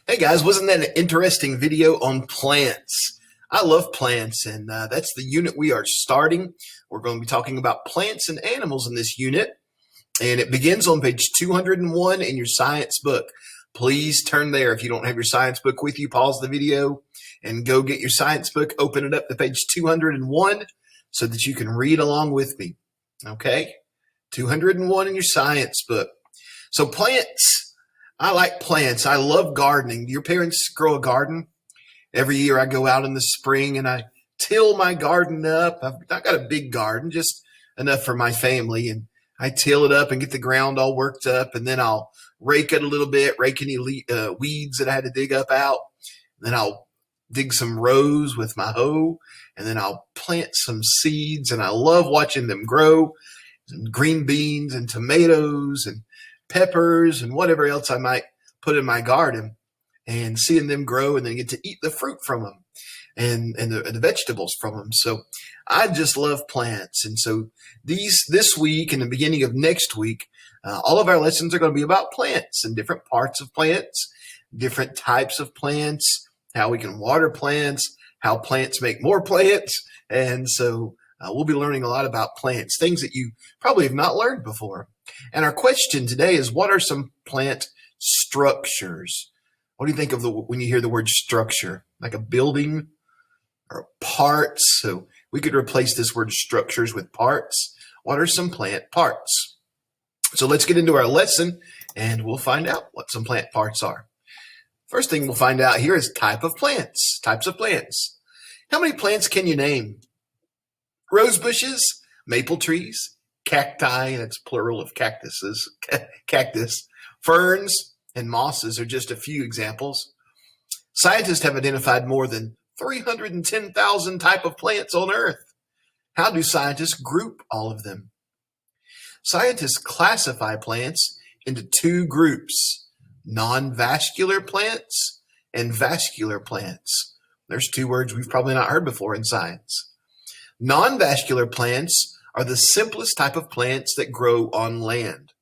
Hey guys, wasn't that an interesting video on plants? I love plants, and that's the unit we are starting. We're going to be talking about plants and animals in this unit, and it begins on page 201 in your science book. Please turn there. If you don't have your science book with you, pause the video and go get your science book, open it up to page 201 so that you can read along with me. Okay? 201 in your science book. So plants. I like plants. I love gardening. Do your parents grow a garden? Every year I go out in the spring and I till my garden up. I've not got a big garden, just enough for my family. And I till it up and get the ground all worked up. And then I'll rake it a little bit, rake any weeds that I had to dig up out. And then I'll dig some rows with my hoe. And then I'll plant some seeds. And I love watching them grow. Some green beans and tomatoes and peppers and whatever else I might put in my garden, and seeing them grow and then get to eat the fruit from them and the vegetables from them. So I just love plants. And so this week and the beginning of next week, all of our lessons are going to be about plants and different parts of plants, different types of plants, how we can water plants, how plants make more plants. And so we'll be learning a lot about plants, things that you probably have not learned before. And our question today is, what are some plant structures? What do you think of when you hear the word structure? Like a building or parts? So we could replace this word structures with parts. What are some plant parts? So let's get into our lesson and we'll find out what some plant parts are. First thing we'll find out here is types of plants. How many plants can you name? Rose bushes, maple trees, cacti, that's plural of cactuses, cactus, ferns, and mosses are just a few examples. Scientists have identified more than 310,000 types of plants on Earth. How do scientists group all of them? Scientists classify plants into two groups, non-vascular plants and vascular plants. There's two words we've probably not heard before in science. Non-vascular plants are the simplest type of plants that grow on land.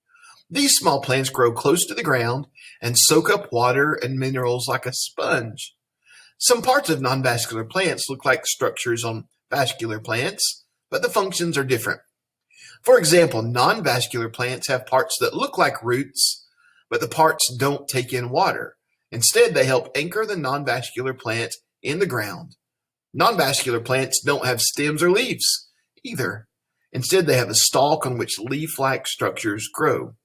These small plants grow close to the ground and soak up water and minerals like a sponge. Some parts of non-vascular plants look like structures on vascular plants, but the functions are different. For example, non-vascular plants have parts that look like roots, but the parts don't take in water. Instead, they help anchor the non-vascular plant in the ground. Non-vascular plants don't have stems or leaves either. Instead, they have a stalk on which leaf-like structures grow.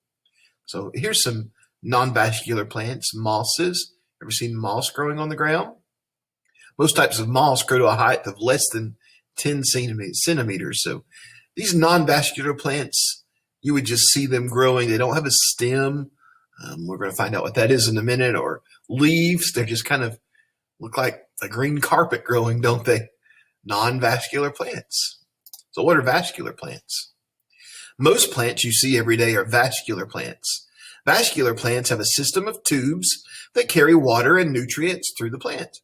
So here's some non-vascular plants, mosses. Ever seen moss growing on the ground? Most types of moss grow to a height of less than 10 centimeters. So these non-vascular plants, you would just see them growing. They don't have a stem. We're going to find out what that is in a minute. Or leaves. They just kind of look like a green carpet growing, don't they? Non-vascular plants. So what are vascular plants? Most plants you see every day are vascular plants. Vascular plants have a system of tubes that carry water and nutrients through the plant.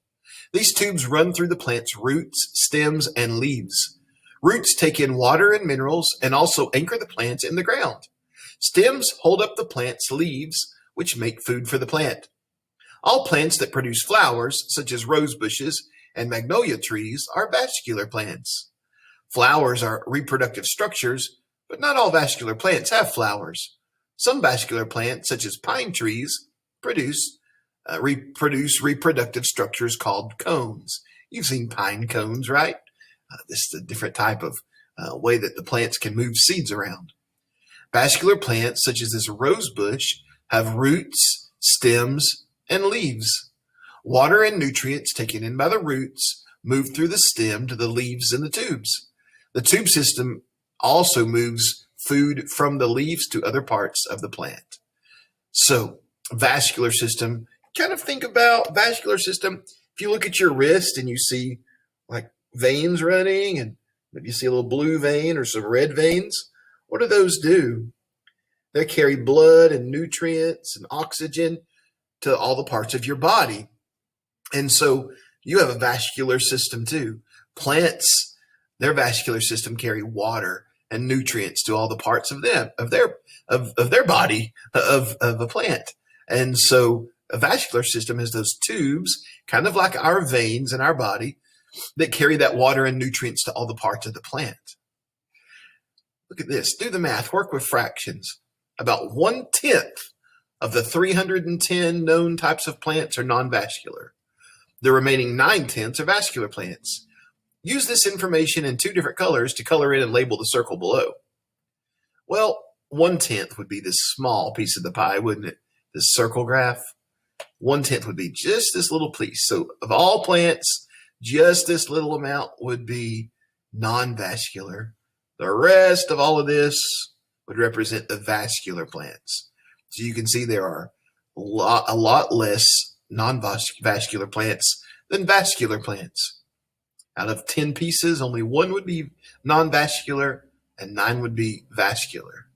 These tubes run through the plant's roots, stems, and leaves. Roots take in water and minerals and also anchor the plant in the ground. Stems hold up the plant's leaves, which make food for the plant. All plants that produce flowers, such as rose bushes and magnolia trees, are vascular plants. Flowers are reproductive structures, but not all vascular plants have flowers. Some vascular plants, such as pine trees, reproduce reproductive structures called cones. You've seen pine cones, right? This is a different type of way that the plants can move seeds around. Vascular plants, such as this rose bush, have roots, stems, and leaves. Water and nutrients taken in by the roots move through the stem to the leaves and the tubes. The tube system also moves food from the leaves to other parts of the plant. So, vascular system, kind of think about vascular system. If you look at your wrist and you see like veins running, and maybe you see a little blue vein or some red veins, what do those do? They carry blood and nutrients and oxygen to all the parts of your body. And so you have a vascular system too. Plants, their vascular system carry water and nutrients to all the parts of their body of a plant. And so A vascular system is those tubes, kind of like our veins in our body, that carry that water and nutrients to all the parts of the plant. Look at this. Do the math. Work with fractions. About 1/10 of the 310 known types of plants are non-vascular. The remaining 9/10 are vascular plants. Use this information in two different colors to color in and label the circle below. Well, 1/10 would be this small piece of the pie, wouldn't it? This circle graph. 1/10 would be just this little piece. So of all plants, just this little amount would be non-vascular. The rest of all of this would represent the vascular plants. So you can see there are a lot less non-vascular plants than vascular plants. Out of 10 pieces, only 1 would be non-vascular and 9 would be vascular.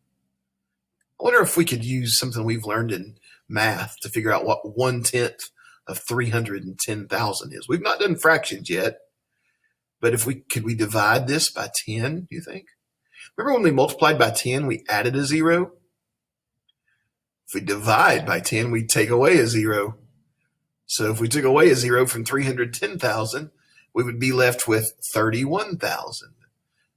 I wonder if we could use something we've learned in math to figure out what 1/10 of 310,000 is. We've not done fractions yet, but could we divide this by 10, do you think? Remember when we multiplied by 10, we added a 0? If we divide by 10, we take away a 0. So if we took away a 0 from 310,000, we would be left with 31,000.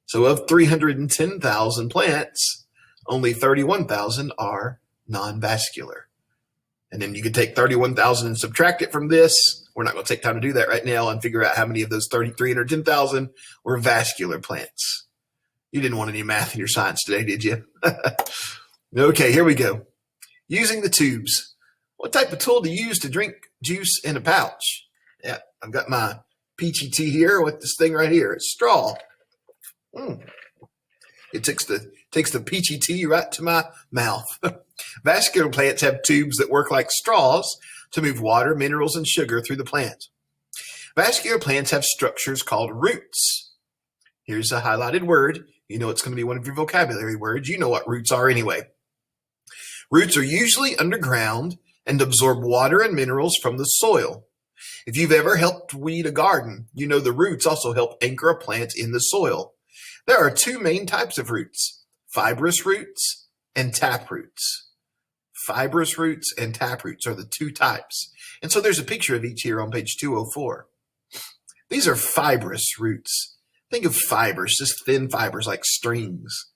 So of 310,000 plants, only 31,000 are non-vascular. And then you could take 31,000 and subtract it from this. We're not going to take time to do that right now and figure out how many of those 310,000 were vascular plants. You didn't want any math in your science today, did you? Okay, here we go. Using the tubes. What type of tool do you use to drink juice in a pouch? Yeah, I've got my peachy tea here with this thing right here. It's straw. It takes the peachy tea right to my mouth. Vascular plants have tubes that work like straws to move water, minerals, and sugar through the plant. Vascular plants have structures called roots. Here's a highlighted word. You know it's going to be one of your vocabulary words. You know what roots are anyway. Roots are usually underground and absorb water and minerals from the soil. If you've ever helped weed a garden, you know the roots also help anchor a plant in the soil. There are 2 main types of roots, fibrous roots and tap roots. Fibrous roots and tap roots are the 2 types. And so there's a picture of each here on page 204. These are fibrous roots. Think of fibers, just thin fibers like strings.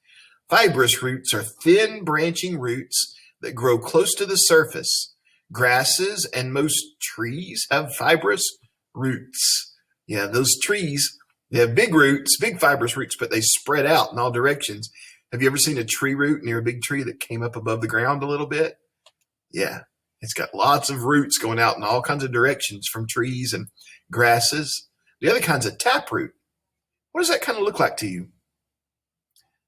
Fibrous roots are thin branching roots that grow close to the surface. Grasses and most trees have fibrous roots. Yeah, those trees, they have big roots, big fibrous roots, but they spread out in all directions. Have you ever seen a tree root near a big tree that came up above the ground a little bit? Yeah, it's got lots of roots going out in all kinds of directions from trees and grasses. The other kind's a taproot. What does that kind of look like to you?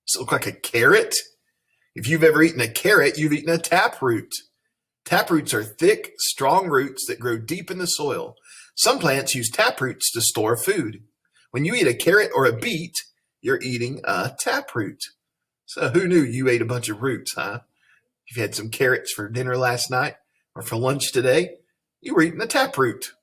Does it look like a carrot? If you've ever eaten a carrot, you've eaten a taproot. Taproots are thick, strong roots that grow deep in the soil. Some plants use taproots to store food. When you eat a carrot or a beet, you're eating a taproot. So who knew you ate a bunch of roots, huh? If you had some carrots for dinner last night or for lunch today, you were eating a taproot.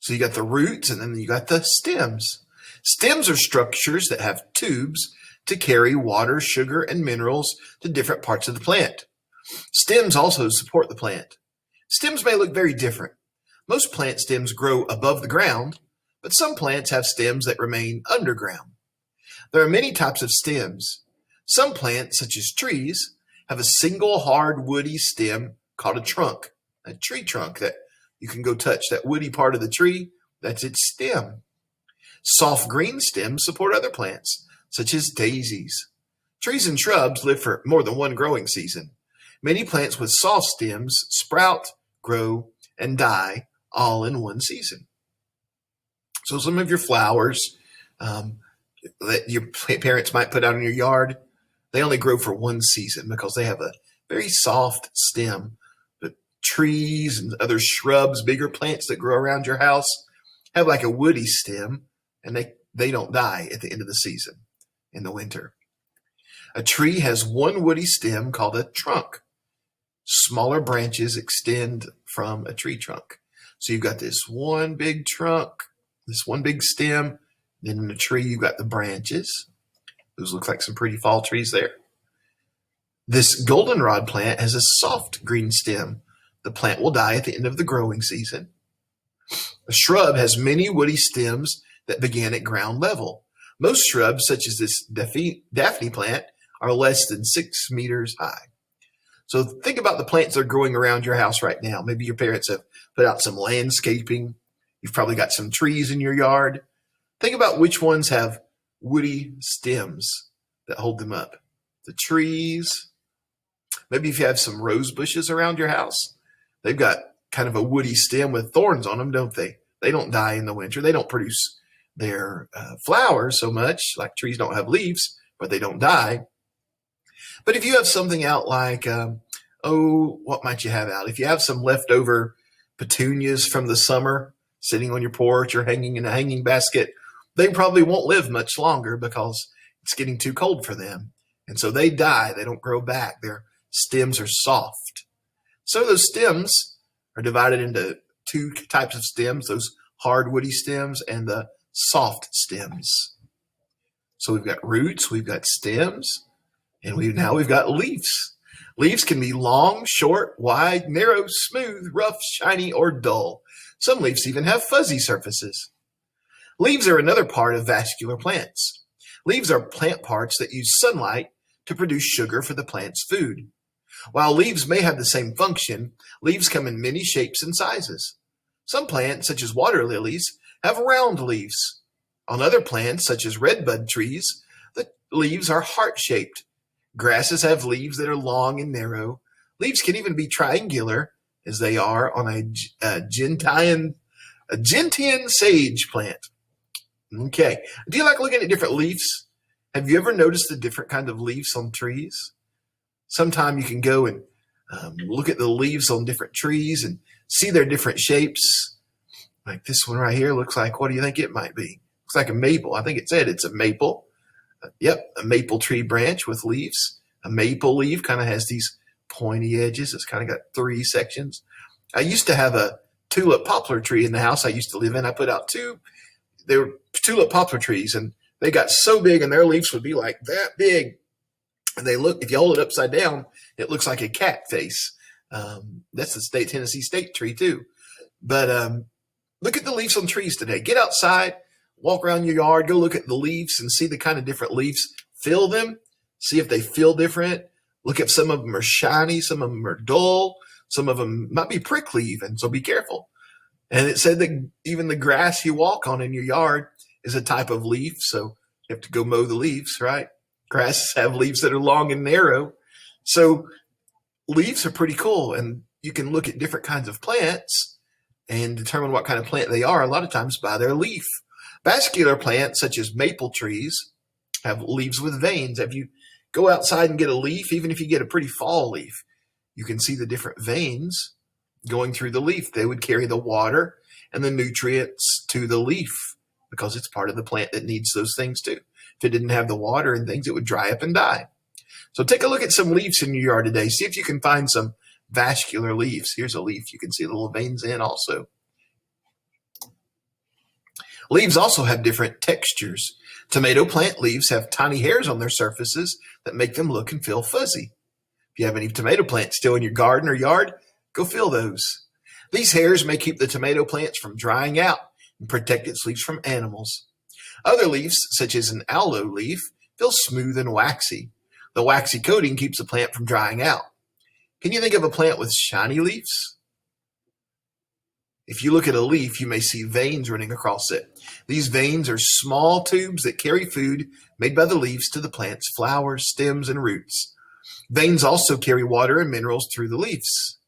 So you got the roots and then you got the stems. Stems are structures that have tubes to carry water, sugar, and minerals to different parts of the plant. Stems also support the plant. Stems may look very different. Most plant stems grow above the ground, but some plants have stems that remain underground. There are many types of stems. Some plants, such as trees, have a single hard woody stem called a trunk, a tree trunk that you can go touch. That woody part of the tree, that's its stem. Soft green stems support other plants, such as daisies. Trees and shrubs live for more than one growing season. Many plants with soft stems sprout, grow, and die all in one season. So some of your flowers that your parents might put out in your yard, they only grow for one season because they have a very soft stem. But trees and other shrubs, bigger plants that grow around your house have like a woody stem, and they don't die at the end of the season in the winter. A tree has one woody stem called a trunk. Smaller branches extend from a tree trunk. So you've got this one big trunk, this one big stem. Then in the tree, you've got the branches. Those look like some pretty fall trees there. This goldenrod plant has a soft green stem. The plant will die at the end of the growing season. A shrub has many woody stems that begin at ground level. Most shrubs, such as this Daphne plant, are less than 6 meters high. So think about the plants that are growing around your house right now. Maybe your parents have put out some landscaping. You've probably got some trees in your yard. Think about which ones have woody stems that hold them up. The trees. Maybe if you have some rose bushes around your house, they've got kind of a woody stem with thorns on them, don't they? They don't die in the winter. They don't produce their flowers so much, like trees don't have leaves, but they don't die. But if you have something out like, what might you have out? If you have some leftover petunias from the summer sitting on your porch or hanging in a hanging basket, they probably won't live much longer because it's getting too cold for them. And so they die. They don't grow back. Their stems are soft. So those stems are divided into two types of stems, those hard woody stems and the soft stems. So we've got roots, we've got stems, and now we've got leaves. Leaves can be long, short, wide, narrow, smooth, rough, shiny, or dull. Some leaves even have fuzzy surfaces. Leaves are another part of vascular plants. Leaves are plant parts that use sunlight to produce sugar for the plant's food. While leaves may have the same function, leaves come in many shapes and sizes. Some plants, such as water lilies, have round leaves. On other plants, such as redbud trees, the leaves are heart-shaped. Grasses have leaves that are long and narrow. Leaves can even be triangular, as they are on a gentian sage plant. Okay. Do you like looking at different leaves? Have you ever noticed the different kind of leaves on trees? Sometime you can go and look at the leaves on different trees and see their different shapes. Like this one right here looks like, what do you think it might be? Looks like a maple. I think it said it's a maple. Yep, a maple tree branch with leaves. A maple leaf kind of has these pointy edges. It's kind of got 3 sections. I used to have a tulip poplar tree in the house I used to live in. I put out they were tulip poplar trees, and they got so big and their leaves would be like that big. And if you hold it upside down, it looks like a cat face. That's the Tennessee state tree too. But look at the leaves on trees today. Get outside, walk around your yard, go look at the leaves and see the kind of different leaves. Feel them, see if they feel different. Look at some of them are shiny, some of them are dull, some of them might be prickly even, so be careful. And it said that even the grass you walk on in your yard is a type of leaf, so you have to go mow the leaves, right? Grasses have leaves that are long and narrow. So leaves are pretty cool, and you can look at different kinds of plants and determine what kind of plant they are a lot of times by their leaf. Vascular plants, such as maple trees, have leaves with veins. If you go outside and get a leaf, even if you get a pretty fall leaf, you can see the different veins going through the leaf. They would carry the water and the nutrients to the leaf because it's part of the plant that needs those things too. If it didn't have the water and things, it would dry up and die. So take a look at some leaves in your yard today. See if you can find some vascular leaves. Here's a leaf. You can see the little veins in also. Leaves also have different textures. Tomato plant leaves have tiny hairs on their surfaces that make them look and feel fuzzy. If you have any tomato plants still in your garden or yard, go feel those. These hairs may keep the tomato plants from drying out and protect its leaves from animals. Other leaves, such as an aloe leaf, feel smooth and waxy. The waxy coating keeps the plant from drying out. Can you think of a plant with shiny leaves? If you look at a leaf, you may see veins running across it. These veins are small tubes that carry food made by the leaves to the plant's flowers, stems, and roots. Veins also carry water and minerals through the leaves.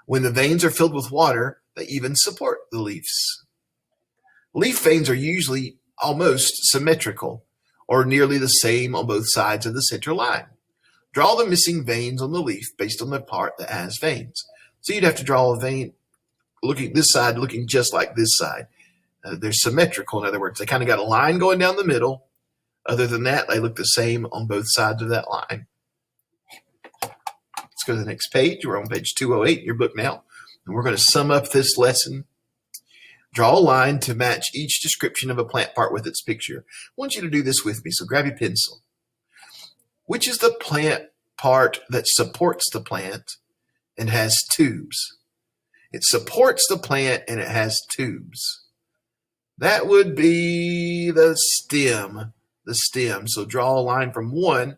When the veins are filled with water, they even support the leaves. Leaf veins are usually almost symmetrical, or nearly the same on both sides of the center line. Draw the missing veins on the leaf based on the part that has veins. So you'd have to draw a vein looking this side, looking just like this side. They're symmetrical, in other words. They kind of got a line going down the middle. Other than that, they look the same on both sides of that line. Let's go to the next page. We're on page 208 in your book now, and we're going to sum up this lesson. Draw a line to match each description of a plant part with its picture. I want you to do this with me, so grab your pencil. Which is the plant part that supports the plant and has tubes? It supports the plant and it has tubes. That would be the stem. The stem. So draw a line from one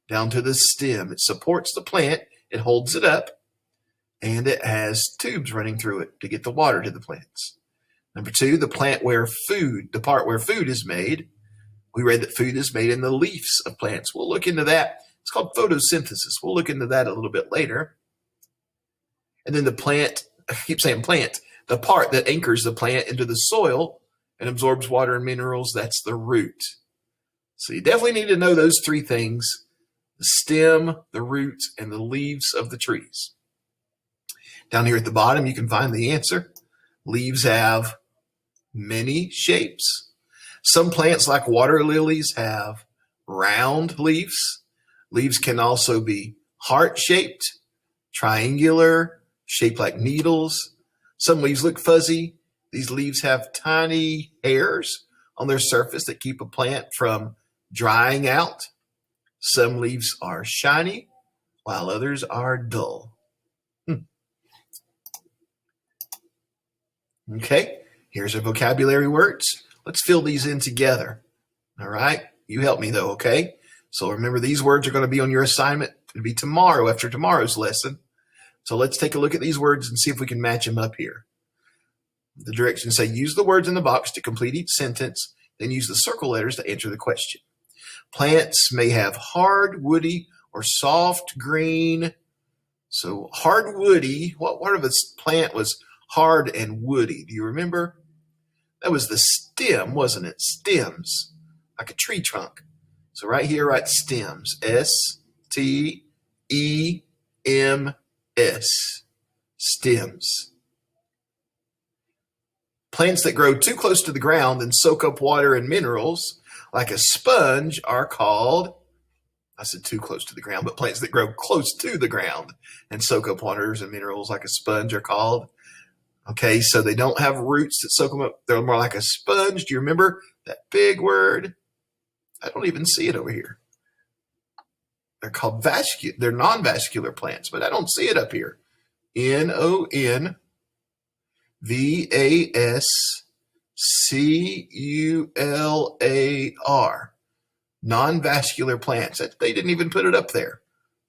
down to the stem. It supports the plant, it holds it up, and it has tubes running through it to get the water to the plants. Number two, the part where food is made. We read that food is made in the leaves of plants. We'll look into that. It's called photosynthesis. We'll look into that a little bit later. And then the plant, I keep saying plant, the part that anchors the plant into the soil and absorbs water and minerals, that's the root. So you definitely need to know those three things: the stem, the root, and the leaves of the trees. Down here at the bottom, you can find the answer. Leaves have many shapes. Some plants, like water lilies, have round leaves. Leaves can also be heart-shaped, triangular, shaped like needles. Some leaves look fuzzy. These leaves have tiny hairs on their surface that keep a plant from drying out. Some leaves are shiny, while others are dull. Okay, here's our vocabulary words. Let's fill these in together. All right, you help me though, okay? So remember, these words are going to be on your assignment. It'll be tomorrow after tomorrow's lesson. So let's take a look at these words and see if we can match them up here. The directions say use the words in the box to complete each sentence, then use the circle letters to answer the question. Plants may have hard, woody, or soft green. So hard, woody, what part of a plant was hard and woody? Do you remember? That was the stem, wasn't it? Stems, like a tree trunk. So right here, write stems. S-T-E-M-S. Stems. Plants that grow too close to the ground and soak up water and minerals, like a sponge, are called, I said too close to the ground, but plants that grow close to the ground and soak up waters and minerals like a sponge are called. Okay, so they don't have roots that soak them up. They're more like a sponge. Do you remember that big word? I don't even see it over here. They're called they're non-vascular plants, but I don't see it up here. N-O-N-V-A-S-C-U-L-A-R. Non-vascular plants. They didn't even put it up there.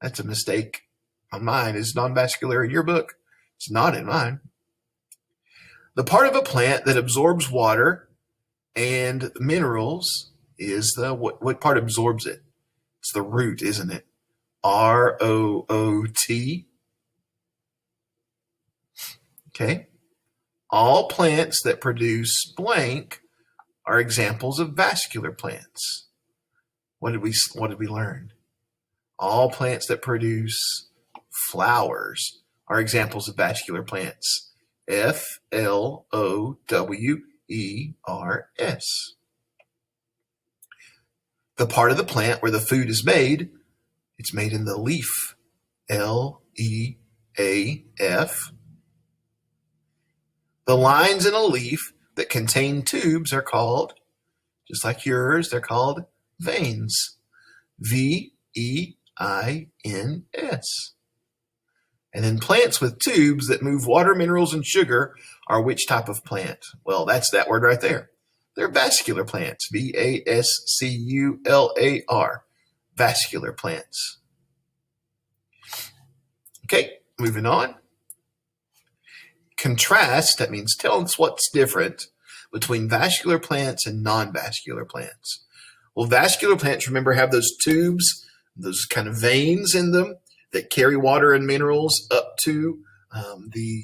That's a mistake on mine. Is non-vascular in your book? It's not in mine. The part of a plant that absorbs water and minerals is what part absorbs it? It's the root, isn't it? R-O-O-T. Okay. All plants that produce blank are examples of vascular plants. What did we learn? All plants that produce flowers are examples of vascular plants. F-L-O-W-E-R-S. The part of the plant where the food is made, it's made in the leaf. L-E-A-F. The lines in a leaf that contain tubes are called, just like yours, they're called veins. V-E-I-N-S. And then plants with tubes that move water, minerals, and sugar are which type of plant? Well, that's that word right there. They're vascular plants. V-A-S-C-U-L-A-R. Vascular plants. Okay, moving on. Contrast, that means tell us what's different between vascular plants and non-vascular plants. Well, vascular plants, remember, have those tubes, those kind of veins in them that carry water and minerals up to the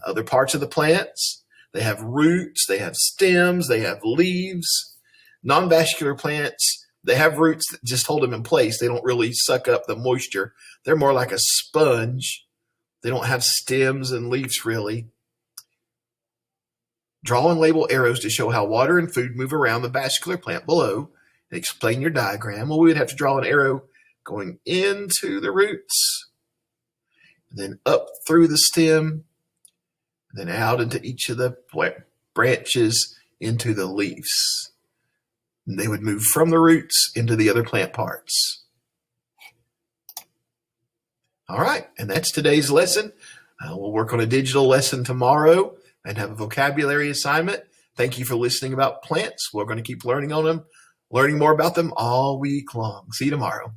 other parts of the plants. They have roots, they have stems, they have leaves. Non-vascular plants, they have roots that just hold them in place. They don't really suck up the moisture. They're more like a sponge. They don't have stems and leaves really. Draw and label arrows to show how water and food move around the vascular plant below. And explain your diagram. Well, we would have to draw an arrow going into the roots, then up through the stem, then out into each of the branches into the leaves. And they would move from the roots into the other plant parts. All right, and that's today's lesson. We'll work on a digital lesson tomorrow and have a vocabulary assignment. Thank you for listening about plants. We're going to keep learning on them, learning more about them all week long. See you tomorrow.